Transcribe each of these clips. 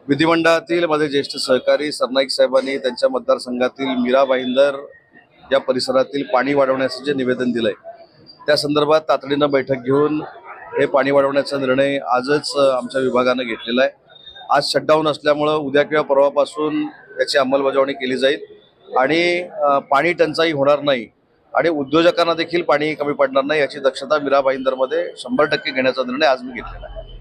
विधिमंडळातील माझे ज्येष्ठ सहकारी सरनाईक साहेबांनी त्यांच्या मतदारसंघातील मीरा भाईंदर या परिसरातील पाणी वाढवण्याचं जे निवेदन दिलंय त्या संदर्भात तातडीनं बैठक घेऊन हे पाणी वाढवण्याचा निर्णय आजच आमच्या विभागानं घेतलेला आहे। आज शटडाऊन असल्यामुळं उद्या किंवा परवापासून याची अंमलबजावणी केली जाईल आणि पाणी टंचाई होणार नाही आणि उद्योजकांना देखील पाणी कमी पडणार नाही याची दक्षता मीरा भाईंदरमध्ये 100% घेण्याचा निर्णय आज मी घेतलेला आहे।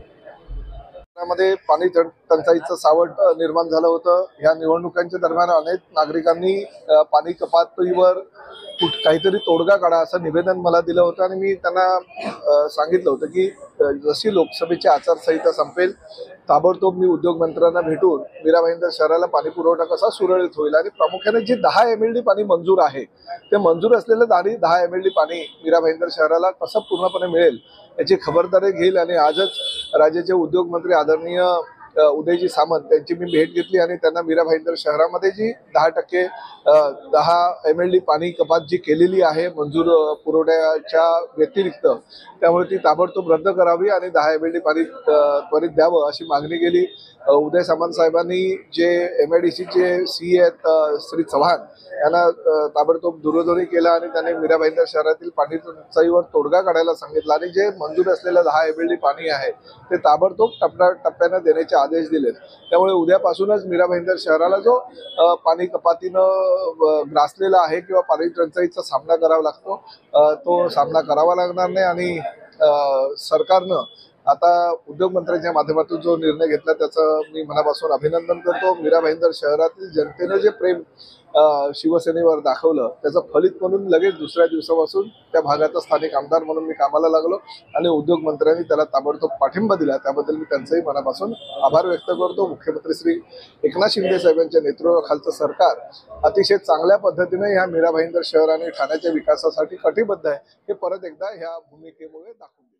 मध्ये पाणी टंचाईचं सावट निर्माण झालं होतं। या निवडणुकांच्या दरम्यान अनेक नागरिकांनी पाणी कपातीवर काहीतरी तोडगा काढा असं निवेदन मला दिलं होतं आणि मी त्यांना सांगितलं होतं की जशी लोकसभेची आचारसंहिता संपेल ताबडतोब मी उद्योग मंत्र्यांना भेटून मीरा भाईंदर शहराला पाणी पुरवठा कसा सुरळीत होईल आणि प्रामुख्याने जे 10 MLD पाणी मंजूर आहे ते मंजूर असलेलं 10 MLD पाणी मीरा भाईंदर शहराला कसं पूर्णपणे मिळेल याची खबरदारी घेईल। आणि आजच राज्याचे उद्योग मंत्री आदरणीय उदयजी सामंत यांची मी भेट घेतली आणि त्यांना मीरा भाईंदर शहरामध्ये जी 10% 10 MLD पाणी कपात जी केलेली आहे मंजूर पुरवठ्याच्या व्यतिरिक्त त्यामुळे ती ताबडतोब रद्द करावी आणि 10 MLD पाणी त्वरित द्यावं अशी मागणी केली। उदय सामंत साहेबांनी जे MIDCचे CE आहेत श्री चव्हाण यांना ताबडतोब दूरध्वनी केला आणि त्यांनी मीरा भाईंदर शहरातील पाणी टंचाईवर तोडगा काढायला सांगितला आणि जे मंजूर असलेलं 10 MLD पाणी आहे ते ताबडतोब टप्प्याटप्प्याने देण्याचे आदेश दिलेत। त्यामुळे उद्यापासूनच मीरा भाईंदर शहराला जो पाणी कपातीनं ग्रासलेला आहे किंवा पाणी टंचाईचा सामना करावा लागतो तो सामना करावा लागणार नाही आणि सरकारनं आता उद्योग मंत्र्यांच्या माध्यमातून जो निर्णय घेतला त्याचं मी मनापासून अभिनंदन करतो। मीरा भाईंदर शहरातील जनतेनं जे प्रेम शिवसेनेवर दाखवलं त्याचं फलित म्हणून लगेच दुसऱ्या दिवसापासून त्या भागाचा स्थानिक आमदार म्हणून मी कामाला लागलो आणि उद्योग मंत्र्यांनी त्याला ताबडतोब पाठिंबा दिला त्याबद्दल मी त्यांचंही मनापासून आभार व्यक्त करतो। मुख्यमंत्री श्री एकनाथ शिंदे साहेबांच्या नेतृत्वाखालचं सरकार अतिशय चांगल्या पद्धतीने ह्या मीरा भाईंदर शहर आणि ठाण्याच्या विकासासाठी कटिबद्ध आहे हे परत एकदा ह्या भूमिकेमुळे दाखवलं।